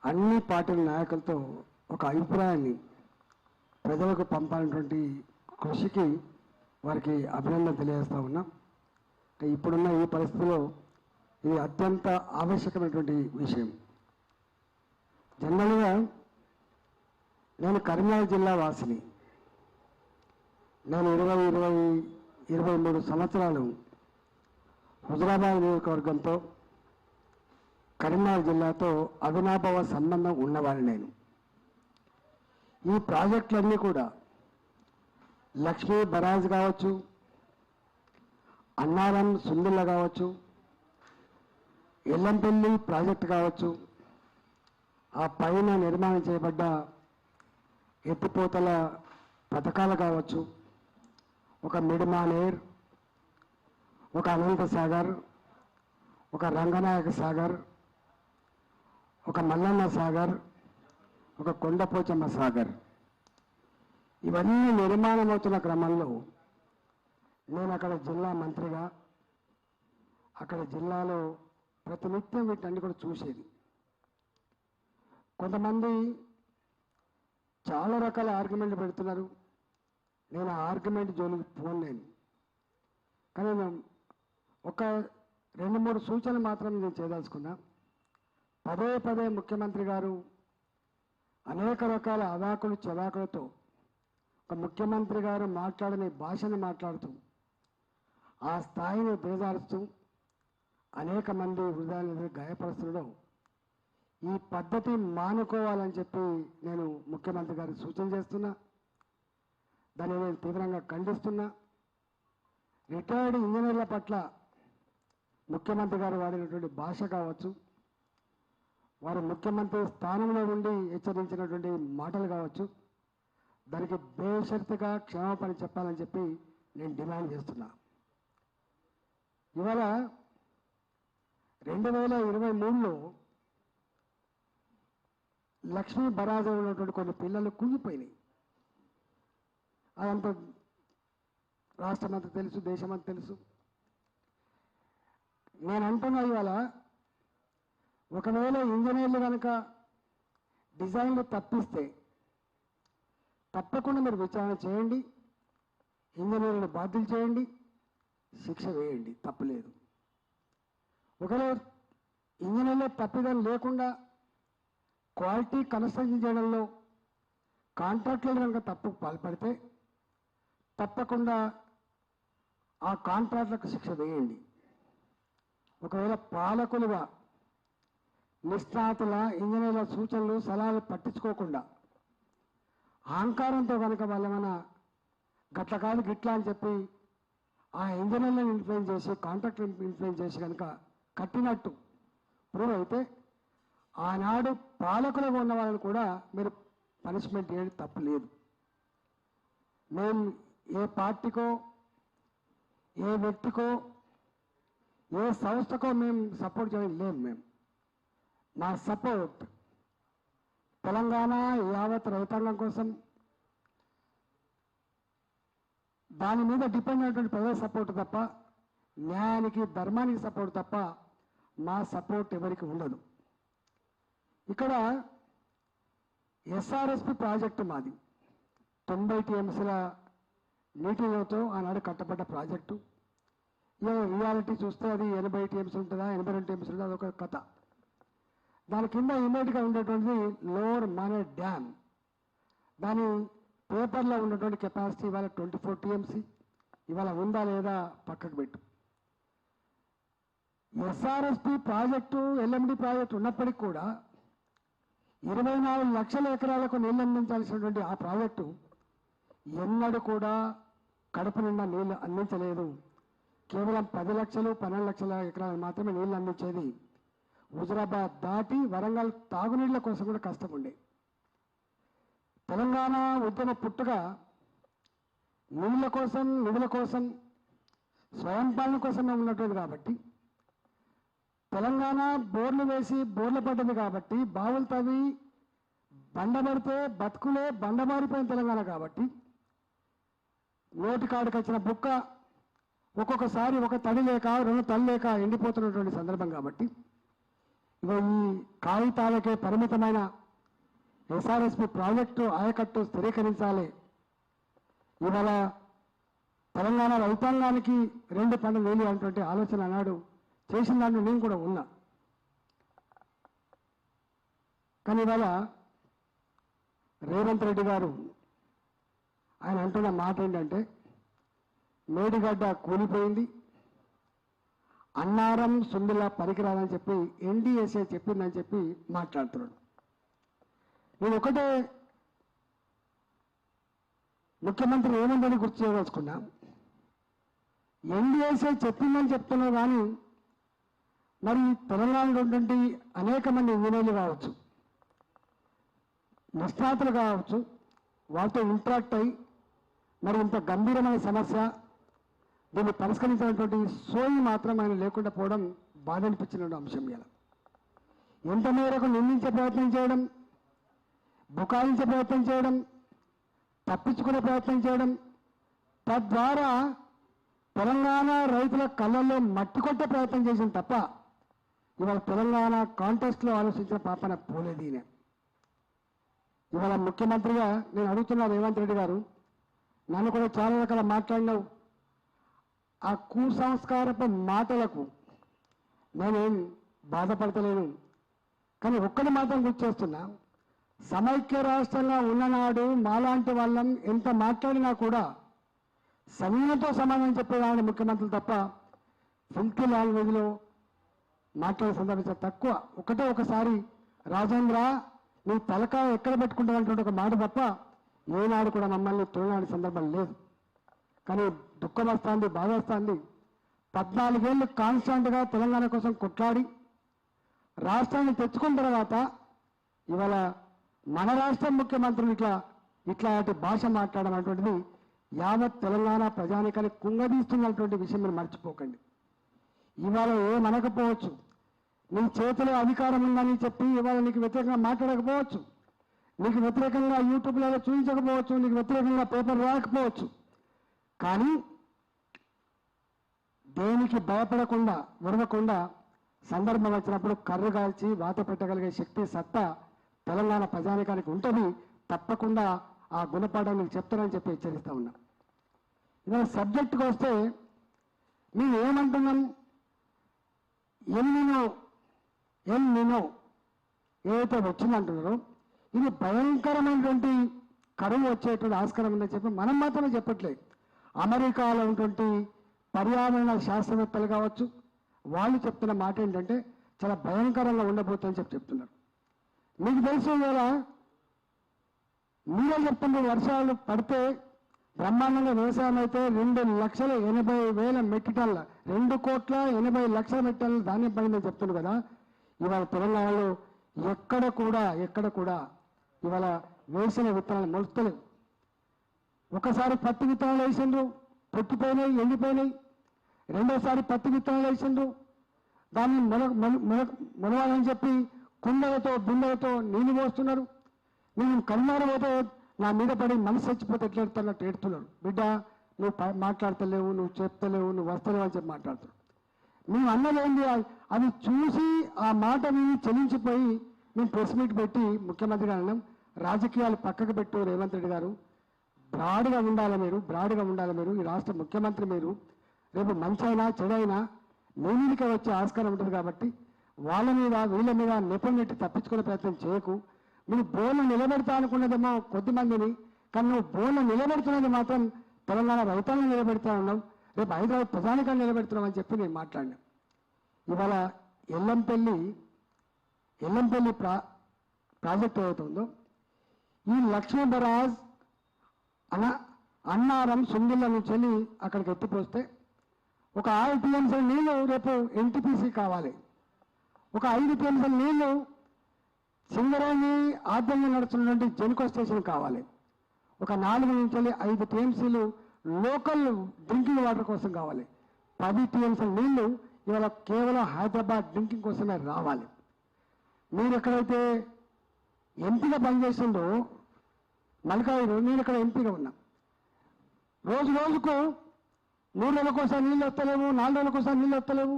అన్ని పార్టీల నాయకులతో ఒక అభిప్రాయాన్ని ప్రజలకు పంపాలన్నటువంటి కృషికి వారికి అభినందన తెలియజేస్తూ ఉన్నాం. ఇప్పుడున్న ఈ పరిస్థితిలో ఇది అత్యంత ఆవశ్యకమైనటువంటి విషయం. జనరల్గా నేను కరీంనగర్ జిల్లా వాసిని. నేను 23 సంవత్సరాలు హుజురాబాద్ నియోజకవర్గంతో కరీంనగర్ జిల్లాతో అవినాభావ సంబంధం ఉన్నవాడిని. నేను ఈ ప్రాజెక్టులన్నీ కూడా లక్ష్మీ బరాజ్ కావచ్చు, అన్నారం సుందిల్ల కావచ్చు, ఎల్లంపల్లి ప్రాజెక్టు కావచ్చు, ఆ పైన నిర్మాణం చేయబడ్డ ఎత్తిపోతల పథకాలు కావచ్చు, ఒక మిడ్మానేర్, ఒక అనంత సాగర్, ఒక రంగనాయక సాగర్, ఒక మల్లన్న సాగర్, ఒక కొండపోచమ్మ సాగర్, ఇవన్నీ నిర్మాణం అవుతున్న క్రమంలో నేను అక్కడ జిల్లా మంత్రిగా అక్కడ జిల్లాలో ప్రతినిత్యం వీటన్ని కూడా చూసేది. కొంతమంది చాలా రకాల ఆర్గ్యుమెంట్లు పెడుతున్నారు. నేను ఆ ఆర్గ్యుమెంట్ జోలికి పోలేను. కానీ నేను ఒక 2-3 సూచనలు మాత్రం నేను చేయదలుచుకున్నా. పదే ముఖ్యమంత్రి గారు అనేక రకాల అవాకులు చవాకులతో ఒక ముఖ్యమంత్రి గారు మాట్లాడని భాషను మాట్లాడుతూ ఆ స్థాయిని దిగజారుస్తూ అనేక మంది హృదయాలను గాయపరుస్తుండడం, ఈ పద్ధతి మానుకోవాలని చెప్పి నేను ముఖ్యమంత్రి గారికి సూచన చేస్తున్నా. దాన్ని నేను తీవ్రంగా ఖండిస్తున్నా. రిటైర్డ్ ఇంజనీర్ల పట్ల ముఖ్యమంత్రి గారు వాడినటువంటి భాష కావచ్చు, వారు ముఖ్యమంత్రి స్థానంలో ఉండి హెచ్చరించినటువంటి మాటలు కావచ్చు, దానికి బేషరతుగా క్షమాపణ చెప్పాలని చెప్పి నేను డిమాండ్ చేస్తున్నా. ఇవాళ 2023లో లక్ష్మీ బరాజ్ ఉన్నటువంటి కొన్ని పిల్లలు కుంగిపోయినాయి. అదంతా రాష్ట్రమంతా తెలుసు, దేశమంతా తెలుసు. నేను అంటున్నా, ఇవాళ ఒకవేళ ఇంజనీర్లు కనుక డిజైన్లు తప్పిస్తే తప్పకుండా మీరు విచారణ చేయండి, ఇంజనీర్లను బాధ్యులు చేయండి, శిక్ష వేయండి, తప్పులేదు. ఒకవేళ ఇంజనీర్లో తప్పిదం లేకుండా క్వాలిటీ కన్స్ట్రక్షన్ చేయడంలో కాంట్రాక్టులు కనుక తప్పుకు పాల్పడితే తప్పకుండా ఆ కాంట్రాక్టులకు శిక్ష వేయండి. ఒకవేళ పాలకులుగా నిష్ణాతుల ఇంజనీర్ల సూచనలు సలహాలు పట్టించుకోకుండా అహంకారంతో కనుక వాళ్ళేమైనా గట్ల కాదు గిట్లా అని చెప్పి ఆ ఇంజనీర్లను ఇన్ఫ్లుయెన్స్ చేసి కాంట్రాక్టర్ ఇన్ఫ్లుయెన్స్ చేసి కనుక కట్టినట్టు ప్రూవ్ అయితే ఆనాడు పాలకులుగా ఉన్న వాళ్ళని కూడా మీరు పనిష్మెంట్ చేయడం తప్పు లేదు. మేము ఏ పార్టీకో, ఏ వ్యక్తికో, ఏ సంస్థకో మేము సపోర్ట్ చేయడం లేదు. మా సపోర్ట్ తెలంగాణ యావత్ రైతాంగం కోసం, దాని మీద డిపెండ్ అయినటువంటి ప్రజల సపోర్ట్ తప్ప, న్యాయానికి ధర్మానికి సపోర్ట్ తప్ప మా సపోర్ట్ ఎవరికి ఉండదు. ఇక్కడ ఎస్ఆర్ఎస్పి ప్రాజెక్టు మాది 90 టీఎంసీల నీటితో ఆనాడు కట్టబడ్డ ప్రాజెక్టు. ఇక రియాలిటీ చూస్తే అది 80 టీఎంసీ ఉంటుందా, 82 టీఎంసీ ఉంటుందా, అదొక కథ. దాని కింద ఇమ్మీడియట్గా ఉండేటువంటిది లోవర్ మానేర్ డ్యామ్. దాని పేపర్లో ఉన్నటువంటి కెపాసిటీ ఇవాళ 24 టీఎంసీ. ఇవాళ ఉందా లేదా పక్కకు పెట్టు. ఎస్ఆర్ఎస్పి ప్రాజెక్టు, ఎల్ఎండి ప్రాజెక్టు ఉన్నప్పటికీ కూడా 24 లక్షల ఎకరాలకు నీళ్ళు అందించాల్సినటువంటి ఆ ప్రాజెక్టు ఎన్నడూ కూడా కడుపు నిండా నీళ్లు అందించలేదు. కేవలం 10 లక్షలు 12 లక్షల ఎకరాలు మాత్రమే నీళ్లు అందించేది. హుజురాబాద్ దాటి వరంగల్ తాగునీళ్ల కోసం కూడా కష్టం ఉండే. తెలంగాణ ఉద్యమ పుట్టుగా నీళ్ల కోసం, నిధుల కోసం, స్వయం పాలన కోసమే ఉన్నటువంటి కాబట్టి, తెలంగాణ బోర్లు వేసి బోర్లు పడ్డది కాబట్టి, బావులు తవ్వి బండబడితే బతుకులే బండమారిపోయిన తెలంగాణ కాబట్టి, నోటికాడికి వచ్చిన బుక్క ఒక్కొక్కసారి ఒక తడి లేక 2 తడి లేక ఎండిపోతున్నటువంటి సందర్భం కాబట్టి, ఇక ఈ కాగితాలకే పరిమితమైన ఎస్ఆర్ఎస్పి ప్రాజెక్టు ఆయకట్టు స్థిరీకరించాలి. ఇవాళ తెలంగాణ రైతాంగానికి 2 పంటలు వేలు అనేటువంటి ఆలోచన అన్నాడు చేసిన దాంట్లో నేను కూడా ఉన్నా. కానీ ఇవాళ రేవంత్ రెడ్డి గారు ఆయన అంటున్న మాట ఏంటంటే మేడిగడ్డ కూలిపోయింది, అన్నారం సుందిలా పనికిరాదని చెప్పి ఎన్డీఎస్ఏ చెప్పిందని చెప్పి మాట్లాడుతున్నాడు. నేను ఒకటే ముఖ్యమంత్రి రేవంత్ రెడ్డి గుర్తు చేయదలుచుకున్నా, ఎన్డీఎస్ఏ చెప్పిందని చెప్తున్నా కానీ మరి తెలంగాణలో ఉన్నటువంటి అనేక మంది ఇంజనీర్లు కావచ్చు, నిష్ణాతులు కావచ్చు, వాళ్ళతో ఇంటరాక్ట్ అయ్యి మరి ఇంత గంభీరమైన సమస్య దీన్ని పరిష్కరించినటువంటి సోయి మాత్రం ఆయన లేకుండా పోవడం బాధ అనిపించిన అంశం. ఇలా ఎంత మేరకు నిందించే ప్రయత్నం చేయడం, బుకాయించే ప్రయత్నం చేయడం, తప్పించుకునే ప్రయత్నం చేయడం, తద్వారా తెలంగాణ రైతుల కళ్ళల్లో మట్టి కొట్టే ప్రయత్నం చేసిన తప్ప ఇవాళ తెలంగాణ కాంటెస్ట్లో ఆలోచించిన పాపన పోలేదు. ఈయన ఇవాళ ముఖ్యమంత్రిగా నేను అడుగుతున్నా రేవంత్ రెడ్డి గారు, నన్ను కూడా చాలా రకాల మాట్లాడినావు. ఆ కుసంస్కారపు మాటలకు నేనేం బాధపడతలేను, కానీ ఒక్కటి మాత్రం గుర్తు చేస్తున్నా, సమైక్య రాష్ట్రంగా ఉన్ననాడు మాలాంటి వాళ్ళం ఎంత మాట్లాడినా కూడా సమయంతో సమాధానం చెప్పేవాడిని ముఖ్యమంత్రులు తప్ప ఫిల్టీ లాంగ్వేజ్లో మాట్లాడే సందర్భం తక్కువ. ఒకసారి రాజేంద్ర నీ తలకాయ ఎక్కడ పెట్టుకుంటానంటే ఒక మాట తప్ప ఏనాడు కూడా మమ్మల్ని తోనాడే సందర్భం లేదు. కానీ దుఃఖం వస్తుంది, బాధ వస్తుంది. 14 ఏళ్ళు కాన్స్టాంట్గా తెలంగాణ కోసం కొట్లాడి రాష్ట్రాన్ని తెచ్చుకున్న తర్వాత ఇవాళ మన రాష్ట్ర ముఖ్యమంత్రులు ఇట్లాంటి భాష మాట్లాడడం అటువంటిది యావత్ తెలంగాణ ప్రజానికాన్ని కుంగదీస్తున్నటువంటి విషయం మీరు మర్చిపోకండి. ఇవాళ ఏమనకపోవచ్చు, నీ చేతిలో అధికారం ఉందని చెప్పి ఇవాళ నీకు వ్యతిరేకంగా మాట్లాడకపోవచ్చు, నీకు వ్యతిరేకంగా యూట్యూబ్లలో చూపించకపోవచ్చు, నీకు వ్యతిరేకంగా పేపర్ రాకపోవచ్చు, కానీ దేనికి భయపడకుండా విరవకుండా సందర్భం వచ్చినప్పుడు కర్రు కాల్చి వాత పెట్టగలిగే శక్తి సత్తా తెలంగాణ ప్రజానికానికి ఉంటుంది. తప్పకుండా ఆ గుణపాఠం నీకు చెప్తానని చెప్పి హెచ్చరిస్తా ఉన్నా. ఇవాళ సబ్జెక్టుకి వస్తే మేము ఏమంటున్నాం, ఎల్నినో ఏదైతే వచ్చిందంటున్నారో ఇది భయంకరమైనటువంటి కరువు వచ్చేటువంటి ఆస్కారం ఉందని చెప్పి మనం మాత్రమే చెప్పట్లేదు. అమెరికాలో ఉన్నటువంటి పర్యావరణ శాస్త్రవేత్తలు కావచ్చు, వాళ్ళు చెప్తున్న మాట ఏంటంటే చాలా భయంకరంగా ఉండబోతుందని చెప్తున్నారు. మీకు తెలుసు కదా, మీరే చెప్తున్నారు వర్షాలు పడితే బ్రహ్మాండంగా వ్యవసాయం అయితే 2,80,000 మెట్రిక్ టన్నుల 2,80,00,000 మెట్రిక్ టన్నుల ధాన్యం పడిందని చెప్తున్నారు కదా. ఇవాళ తెలంగాణలో ఎక్కడ కూడా ఇవాళ వేసిన విత్తనాలు మొలుస్తలేవు. ఒకసారి పత్తి విత్తనాలు వేసిండ్రు, పొట్టిపోయినాయి, ఎండిపోయినాయి. రెండోసారి పత్తి విత్తనాలు వేసిండ్రు, దాన్ని మొలవాలని చెప్పి కుండలతో బిందెలతో నీళ్లు పోస్తున్నారు. నేను కన్నార పోతే నా మీద పడి మనసు చచ్చిపోతే ఎట్లా ఎడుతున్నట్టు ఏడుతున్నారు. బిడ్డ నువ్వు మాట్లాడతలేవు, నువ్వు చెప్తలేవు, నువ్వు వస్తలేవు అని చెప్పి మాట్లాడుతున్నావు. మేము అన్నదేంటి, అది చూసి ఆ మాట విని చెల్లించిపోయి మేము ప్రెస్ మీట్ పెట్టి ముఖ్యమంత్రి గారు అన్నాం, రాజకీయాలు పక్కకు పెట్టు రేవంత్ రెడ్డి గారు, బ్రాడ్గా ఉండాలి మీరు, ఈ రాష్ట్ర ముఖ్యమంత్రి మీరు. రేపు మంచి అయినా చెడైనా మీ మీదకే వచ్చే ఆస్కారం ఉంటుంది కాబట్టి వాళ్ళ మీద వీళ్ళ మీద నెపం నెట్టి తప్పించుకునే ప్రయత్నం చేయకు. మీరు బోన్లు నిలబెడతా అనుకున్నదేమో కొద్దిమందిని, కానీ నువ్వు బోన్లు నిలబెడుతున్నది మాత్రం తెలంగాణ రైతాలను నిలబెడతా ఉన్నావు, రేపు హైదరాబాద్ ప్రజానికాన్ని నిలబెడుతున్నావు అని చెప్పి నేను మాట్లాడినా. ఇవాళ ఎల్లంపల్లి ప్రాజెక్ట్ ఏదైతుందో ఈ లక్ష్మీ బరాజ్ అన్నారం సుందిళ్ళ నుంచి వెళ్ళి అక్కడికి ఎత్తిపోస్తే ఒక 6 టీఎంసీల నీళ్లు రేపు ఎన్టీపీసీ కావాలి, ఒక 5 టీఎంసీల నీళ్లు సింగరేణి ఆద్యంగా నడుస్తున్నటువంటి జెన్కో స్టేషన్ కావాలి, ఒక 4 నుంచి 5 టీఎంసీలు లోకల్ డ్రింకింగ్ వాటర్ కోసం కావాలి, 10 టీఎంసీల నీళ్లు ఇవాళ కేవలం హైదరాబాద్ డ్రింకింగ్ కోసమే రావాలి. మీరు ఎక్కడైతే ఎంపీగా పనిచేసిందో మల్కాయిలో, నేను ఇక్కడ ఎంపీగా ఉన్నా, రోజుకు 3 రోజులకోసారి నీళ్ళు వస్తలేవు, 4 రోజులకోసారి నీళ్ళు వస్తలేవు,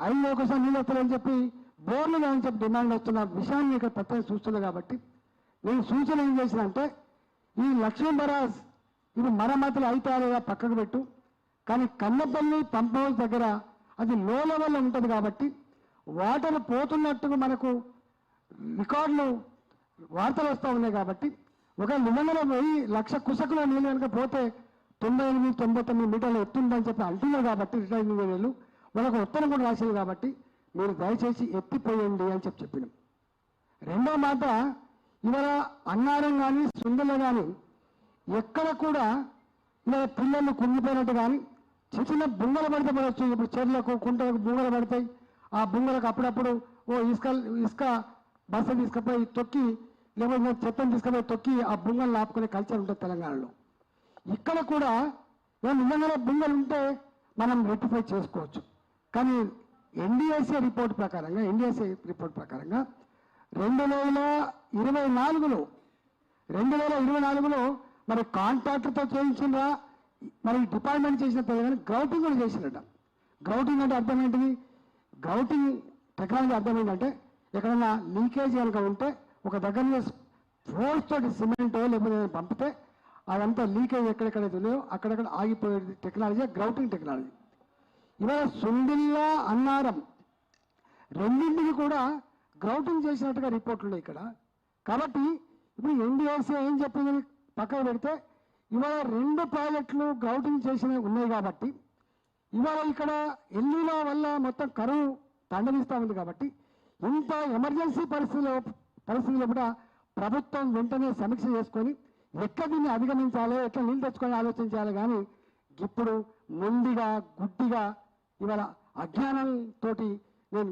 5 రోజులకోసారి నీళ్ళు వస్తలేవు అని చెప్పి బోర్లు అని చెప్పి డిమాండ్ వస్తున్న విషయాన్ని ఇక్కడ ప్రత్యేక చూస్తున్నా కాబట్టి నేను సూచన ఏం చేసిన అంటే ఈ లక్ష్మీ బరాజ్ ఇది మరమ్మతులు అయితే లేదా పక్కకు పెట్టు, కానీ కన్నపల్లి పంప్ హౌస్ దగ్గర అది లో లెవెల్లో ఉంటుంది కాబట్టి వాటర్ పోతున్నట్టుగా మనకు రికార్డులు వార్తలు వస్తూ ఉన్నాయి కాబట్టి ఒక నిబంధన పోయి 1,00,000 కుసకుల నీళ్ళు కనుక పోతే 98-99 మీటర్లు ఎత్తుందని చెప్పి అంటున్నారు కాబట్టి రిటైర్డ్ ఇంజనీర్లు వాళ్ళకు ఉత్తరం కూడా రాసింది కాబట్టి మీరు దయచేసి ఎత్తిపోయండి అని చెప్పినాం. రెండో మాట, ఇవాళ అన్నారం కానీ సుందరలో కానీ ఎక్కడ కూడా ఇలా పిల్లలు కుంగిపోయినట్టు కానీ చిన్న చిన్న బుంగలు పడితే పడవచ్చు. ఇప్పుడు చెర్లకు కుంటలకు బుంగలు పడతాయి. ఆ బుంగలకు అప్పుడప్పుడు ఇసుక బస్సు తీసుకుపోయి తొక్కి, లేకపోతే చెత్తను తీసుకుపోయి తొక్కి ఆ బుంగలు ఆపుకునే కల్చర్ ఉంటుంది తెలంగాణలో. ఇక్కడ కూడా నిజంగానే బుంగలు ఉంటే మనం రెక్టిఫై చేసుకోవచ్చు. కానీ ఎన్డీఎస్ఏ రిపోర్ట్ ప్రకారంగా 2024లో మరి కాంట్రాక్టర్తో చేయించిందా మరి డిపార్ట్మెంట్ చేసిన తెలియదు, గ్రౌటింగ్ కూడా చేసినట్ట. గ్రౌటింగ్ అంటే అర్థం ఏంటిది? గ్రౌటింగ్ టెక్నాలజీ అర్థం ఏంటంటే ఎక్కడన్నా లీకేజ్ కనుక ఉంటే ఒక దగ్గర ఫోర్స్ తోటి సిమెంట్ లేకపోతే పంపితే అదంతా లీకేజ్ ఎక్కడెక్కడైతే ఉన్నాయో అక్కడక్కడ ఆగిపోయే టెక్నాలజీ గ్రౌటింగ్ టెక్నాలజీ. ఇవాళ సుందిల్లా అన్నారం రెండింటికి కూడా గ్రౌటింగ్ చేసినట్టుగా రిపోర్ట్లు ఉన్నాయి ఇక్కడ. కాబట్టి ఇప్పుడు ఎన్డీఎస్ఏ ఏం చెప్పింది పక్కన పెడితే ఇవాళ 2 ప్రాజెక్టులు గ్రౌటింగ్ చేసినవి ఉన్నాయి కాబట్టి ఇవాళ ఇక్కడ ఎల్లీలో వల్ల మొత్తం కరువు తండనిస్తూ ఉంది కాబట్టి ఇంత ఎమర్జెన్సీ పరిస్థితుల్లో కూడా ప్రభుత్వం వెంటనే సమీక్ష చేసుకొని ఎట్లా దీన్ని అధిగమించాలో, ఎట్లా నీళ్ళు తెచ్చుకొని ఆలోచించాలి. కానీ ఇప్పుడు మొండిగా గుడ్డిగా ఇవాళ అజ్ఞానంతో నేను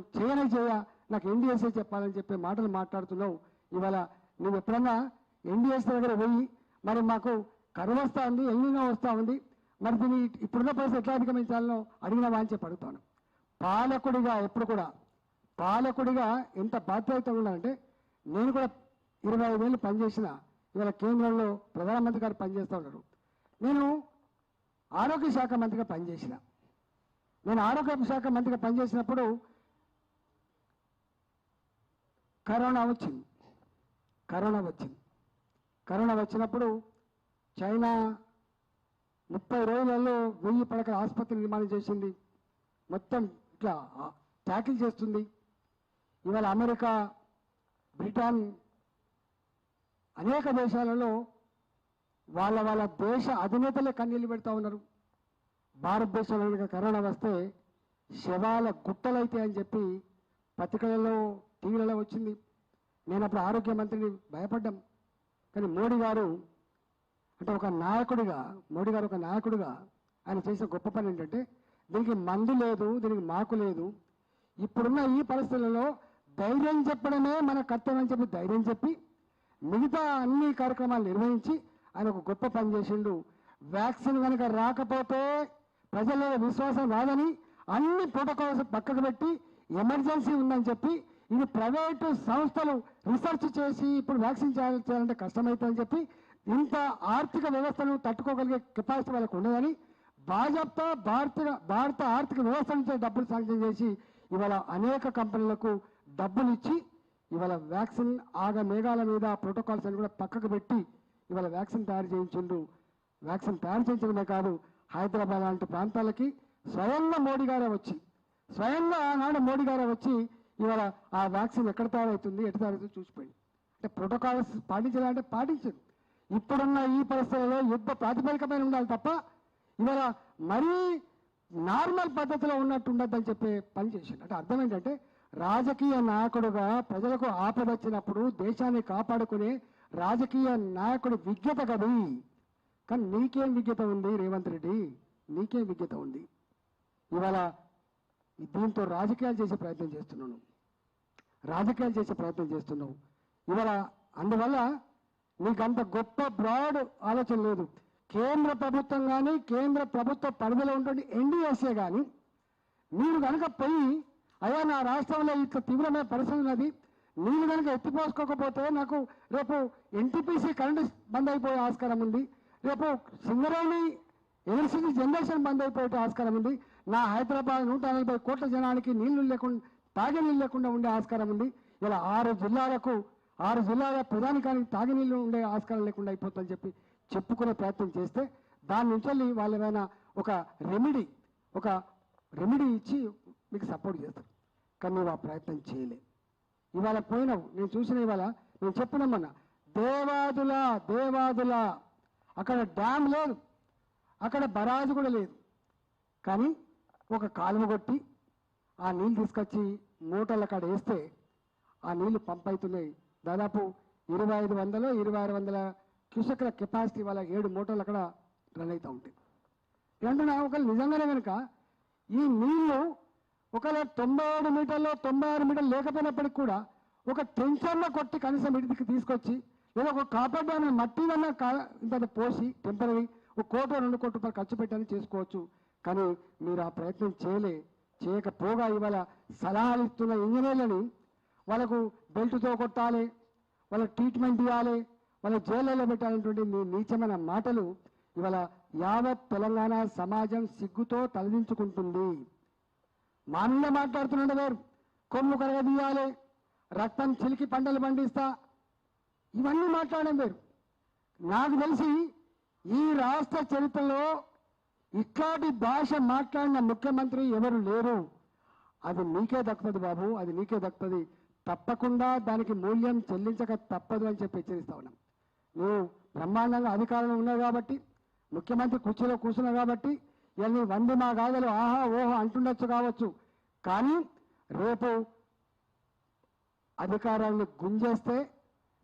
నాకు ఎన్డీఎస్ఏ చెప్పాలని చెప్పే మాటలు మాట్లాడుతున్నావు. ఇవాళ నువ్వు ఎప్పుడన్నా ఎన్డీఎస్ఏ దగ్గర పోయి మరి మాకు కరువు వస్తూ ఉంది, ఎల్నినో వస్తూ ఉంది, మరి దీన్ని ఇప్పుడున్న పరిస్థితి ఎట్లా అధిగమించాలనో అడిగినావా అని చెప్పి అడుగుతాను. పాలకుడిగా ఎప్పుడు కూడా పాలకుడిగా ఎంత బాధ్యత ఉండాలంటే, నేను కూడా 25 ఏళ్ళు పనిచేసిన, ఇవాళ కేంద్రంలో ప్రధానమంత్రి గారు పనిచేస్తూ ఉన్నారు. నేను ఆరోగ్య శాఖ మంత్రిగా పనిచేసిన. నేను ఆరోగ్య శాఖ మంత్రిగా పనిచేసినప్పుడు కరోనా వచ్చినప్పుడు చైనా 30 రోజులలో 1000 పడకల ఆసుపత్రి నిర్మాణం చేసింది. మొత్తం ఇట్లా ట్యాకిల్ చేస్తుంది. ఇవాళ అమెరికా, బ్రిటన్ అనేక దేశాలలో వాళ్ళ దేశ అధినేతలే కన్నీళ్ళు పెడతా ఉన్నారు. భారతదేశంలో కరోనా వస్తే శవాల గుట్టలైతే అని చెప్పి పత్రికలలో, టీవీలలో వచ్చింది. నేను అప్పుడు ఆరోగ్య మంత్రిని భయపడ్డాం. కానీ మోడీ గారు ఒక నాయకుడిగా ఆయన చేసిన గొప్ప పని ఏంటంటే దీనికి మందు లేదు, దీనికి మాకు లేదు. ఇప్పుడున్న ఈ పరిస్థితులలో ధైర్యం చెప్పడమే మన కర్తవ్యం అని చెప్పి ధైర్యం చెప్పి మిగతా అన్ని కార్యక్రమాలు నిర్వహించి ఆయన ఒక గొప్ప పని చేసిండు. వ్యాక్సిన్ కనుక రాకపోతే ప్రజల్లో విశ్వాసం రాదని అన్ని ప్రోటోకాల్స్ పక్కకు పెట్టి ఎమర్జెన్సీ ఉందని చెప్పి ఇది ప్రైవేటు సంస్థలు రీసెర్చ్ చేసి ఇప్పుడు వ్యాక్సిన్ చేయాలంటే కష్టమవుతుందని చెప్పి ఇంత ఆర్థిక వ్యవస్థను తట్టుకోగలిగే కెపాసిటీ వాళ్ళకు ఉండదని భాజపా భారత ఆర్థిక వ్యవస్థ నుంచే డబ్బులు శాంక్షన్ చేసి ఇవాళ అనేక కంపెనీలకు డబ్బులు ఇచ్చి ఇవాళ వ్యాక్సిన్ మేఘాల మీద ప్రోటోకాల్స్ అని కూడా పక్కకు పెట్టి ఇవాళ వ్యాక్సిన్ తయారు చేయించిండు. వ్యాక్సిన్ తయారు చేయించడమే కాదు, హైదరాబాద్ లాంటి ప్రాంతాలకి స్వయంగా మోడీ గారే వచ్చి ఇవాళ ఆ వ్యాక్సిన్ ఎక్కడ తయారవుతుంది, చూసిపోయింది. అంటే ప్రోటోకాల్స్ పాటించాలంటే పాటించదు. ఇప్పుడున్న ఈ పరిస్థితుల్లో యుద్ధ ప్రాతిపదికమైన ఉండాలి తప్ప ఇవాళ మరీ నార్మల్ పద్ధతిలో ఉన్నట్టు ఉండద్దని చెప్పే పని చేసిండు. అంటే అర్థం ఏంటంటే రాజకీయ నాయకుడుగా ప్రజలకు ఆపద వచ్చినప్పుడు దేశాన్ని కాపాడుకునే రాజకీయ నాయకుడు విజ్ఞత కది. కానీ నీకేం విజ్ఞత ఉంది రేవంత్ రెడ్డి? నీకేం విజ్ఞత ఉంది? ఇవాళ దీంతో రాజకీయాలు చేసే ప్రయత్నం చేస్తున్నావు. ఇవాళ అందువల్ల నీకంత గొప్ప బ్రాడ్ ఆలోచన లేదు. కేంద్ర ప్రభుత్వం కానీ కేంద్ర ప్రభుత్వ పరిధిలో ఉంటుంది ఎన్డీఎస్ఏ కానీ మీరు కనుక పోయి అయ్యా నా రాష్ట్రంలో ఇట్లా తీవ్రమైన పరిస్థితి ఉన్నది, నీళ్ళు కనుక ఎత్తిపోసుకోకపోతే నాకు రేపు ఎన్టీపీసీ కరెంటు బంద్ అయిపోయే ఆస్కారం ఉంది, రేపు సింగరేణి ఎలక్ట్రిసిటీ జనరేషన్ బంద్ అయిపోయే ఆస్కారం ఉంది, నా హైదరాబాద్ 140 కోట్ల జనానికి నీళ్లు లేకుండా తాగునీళ్ళు లేకుండా ఉండే ఆస్కారం ఉంది. ఇలా 6 జిల్లాల ప్రధానికానికి తాగునీళ్ళు ఉండే ఆస్కారం లేకుండా అయిపోతుందని చెప్పి చెప్పుకునే ప్రయత్నం చేస్తే దాని నుంచి వాళ్ళు ఏమైనా ఒక రెమెడీ ఇచ్చి మీకు సపోర్ట్ చేస్తారు. కానీ నువ్వు ఆ ప్రయత్నం చేయలే. ఇవాళ పోయినావు, నేను చూసిన ఇవాళ నేను చెప్పినామన్నా దేవాదుల అక్కడ డ్యామ్ లేదు, అక్కడ బరాజు కూడా లేదు. కానీ ఒక కాలువ కొట్టి ఆ నీళ్ళు తీసుకొచ్చి మోటార్లు అక్కడ వేస్తే ఆ నీళ్లు పంప్ అవుతున్నాయి. దాదాపు 2500-2600 క్యూసెక్ల కెపాసిటీ వాళ్ళ 7 మోటార్లు అక్కడ రన్ అవుతూ ఉంటాయి. ఏంటంటే ఒకళ్ళు నిజంగానే కనుక ఈ నీళ్లు ఒకవేళ 97 మీటర్లు 96 మీటర్లు లేకపోయినప్పటికీ కూడా ఒక టెన్షన్లో కొట్టి కనీసం ఇంటికి తీసుకొచ్చి లేదా ఒక కాపర్ డ్యామ్ మట్టి వల్ల ఇంత పోసి టెంపరీ 1 కోటి 2 కోట్ల రూపాయలు ఖర్చు పెట్టని చేసుకోవచ్చు. కానీ మీరు ఆ ప్రయత్నం చేయకపోగా ఇవాళ సలహాలు ఇస్తున్న ఇంజనీర్లని వాళ్ళకు బెల్ట్తో కొట్టాలి, వాళ్ళకి ట్రీట్మెంట్ ఇవ్వాలి, వాళ్ళ జైళ్ళలో పెట్టాలనేటువంటి మీ నీచమైన మాటలు ఇవాళ యావత్ తెలంగాణ సమాజం సిగ్గుతో తలదించుకుంటుంది. మా మీద మాట్లాడుతుండే వేరు, కొమ్ము కరగదీయాలి, రక్తం చిలికి పంటలు పండిస్తా, ఇవన్నీ మాట్లాడడం వేరు. నాకు తెలిసి ఈ రాష్ట్ర చరిత్రలో ఇట్లాంటి భాష మాట్లాడిన ముఖ్యమంత్రి ఎవరు లేరు. అది నీకే దక్కుతుంది బాబు, అది నీకే దక్కుతుంది. తప్పకుండా దానికి మూల్యం చెల్లించక తప్పదు అని చెప్పి హెచ్చరిస్తా ఉన్నాం. నువ్వు బ్రహ్మాండంగా అధికారంలో ఉన్నావు కాబట్టి, ముఖ్యమంత్రి కుర్చీలో కూర్చున్నావు కాబట్టి ఇవన్నీ 100 మా గాథలు ఆహా ఓహో అంటుండొచ్చు కావచ్చు. కానీ రేపు అధికారాన్ని గుంజేస్తే,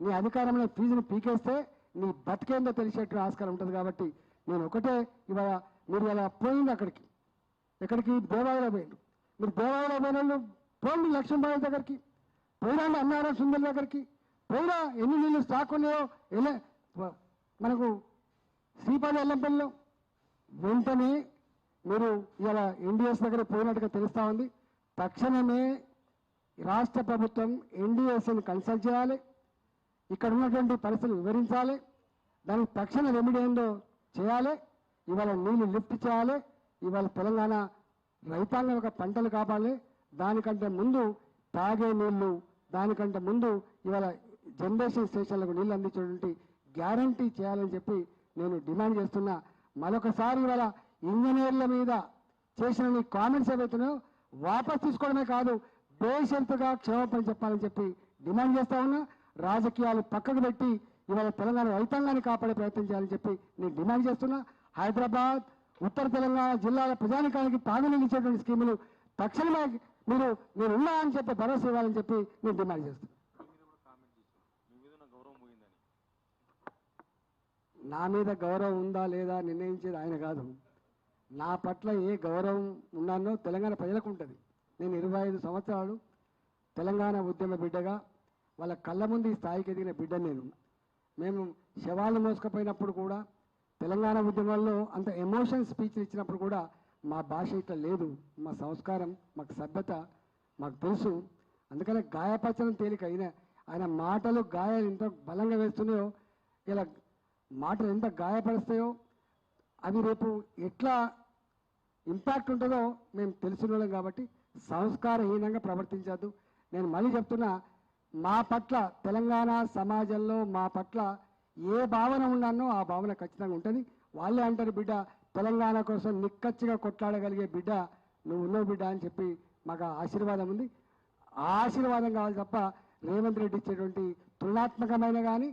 నీ అధికారంలో ఫీజును పీకేస్తే నీ బతికేందో తెలిసేట్టు ఆస్కారం ఉంటుంది. కాబట్టి నేను ఒకటే ఇవాళ మీరు ఇలా పోయింది ఎక్కడికి దేవాలయంలో పోయిండు. మీరు దేవాలయంలో పోయిన వాళ్ళు పోండి, లక్ష్మీబాయి దగ్గరికి పోయినండి, అన్నారం సుందరి దగ్గరికి పోయినా ఎన్ని నీళ్ళు స్టాక్ ఉన్నాయో మనకు శ్రీపాద ఎల్లంపల్లిలో వెంటనే మీరు ఇలా ఎన్డీఎస్ దగ్గర పోయినట్టుగా తెలుస్తూ ఉంది. తక్షణమే రాష్ట్ర ప్రభుత్వం ఎన్డీఎస్ని కన్సల్ట్ చేయాలి, ఇక్కడ ఉన్నటువంటి పరిస్థితులు వివరించాలి, దానికి తక్షణ రెమెడీ ఏందో చేయాలి. ఇవాళ నీళ్లు లిఫ్ట్ చేయాలి. ఇవాళ తెలంగాణ రైతాంగం యొక్క పంటలు కాపాడాలి. దానికంటే ముందు తాగే నీళ్లు, దానికంటే ముందు ఇవాళ జనరేషన్ స్టేషన్లకు నీళ్ళు అందించేటువంటి గ్యారంటీ చేయాలని చెప్పి నేను డిమాండ్ చేస్తున్నా. మరొకసారి ఇవాళ ఇంజనీర్ల మీద చేసిన నీ కామెంట్స్ ఏవైతున్నాయో వాపస్ తీసుకోవడమే కాదు, బేషరతుగా క్షమాపణ చెప్పాలని చెప్పి డిమాండ్ చేస్తా ఉన్నా. రాజకీయాలు పక్కకు పెట్టి ఇవాళ తెలంగాణ రైతాంగాన్ని కాపాడే ప్రయత్నం చేయాలని చెప్పి నేను డిమాండ్ చేస్తున్నా. హైదరాబాద్, ఉత్తర తెలంగాణ జిల్లాల ప్రజానికానికి తాగునీళ్ళు ఇచ్చేటువంటి స్కీములు తక్షణమే మీరు నేను ఉన్నా అని చెప్పి భరోసా ఇవ్వాలని చెప్పి నేను డిమాండ్ చేస్తున్నాను. నా మీద గౌరవం ఉందా లేదా నిర్ణయించేది ఆయన కాదు. నా పట్ల ఏ గౌరవం ఉన్నానో తెలంగాణ ప్రజలకు ఉంటుంది. నేను 25 సంవత్సరాలు తెలంగాణ ఉద్యమ బిడ్డగా వాళ్ళ కళ్ళ ముందు ఈ స్థాయికి ఎదిగిన బిడ్డ నేను. మేము శవాలు మోసుకపోయినప్పుడు కూడా, తెలంగాణ ఉద్యమంలో అంత ఎమోషన్ స్పీచ్లు ఇచ్చినప్పుడు కూడా మా భాష ఇట్లా లేదు. మా సంస్కారం, మాకు సభ్యత మాకు తెలుసు. అందుకనే గాయపరచడం తేలిక. ఆయన మాటలు గాయాలు ఎంత బలంగా వేస్తున్నాయో, ఇలా మాటలు ఎంత గాయపరుస్తాయో అవి రేపు ఎట్లా ఇంపాక్ట్ ఉంటుందో మేము తెలుసుకున్నాం. కాబట్టి సంస్కారహీనంగా ప్రవర్తించద్దు. నేను మళ్ళీ చెప్తున్నా, మా పట్ల తెలంగాణ సమాజంలో మా పట్ల ఏ భావన ఉన్నానో ఆ భావన ఖచ్చితంగా ఉంటుంది. వాళ్ళే అంటారు, బిడ్డ తెలంగాణ కోసం నిక్కచ్చిగా కొట్లాడగలిగే బిడ్డ నువ్వు ఉన్నావు బిడ్డ అని చెప్పి మాకు ఆశీర్వాదం ఉంది. ఆ ఆశీర్వాదం కావాలి తప్ప రేవంత్ రెడ్డి ఇచ్చేటువంటి తులనాత్మకమైన కానీ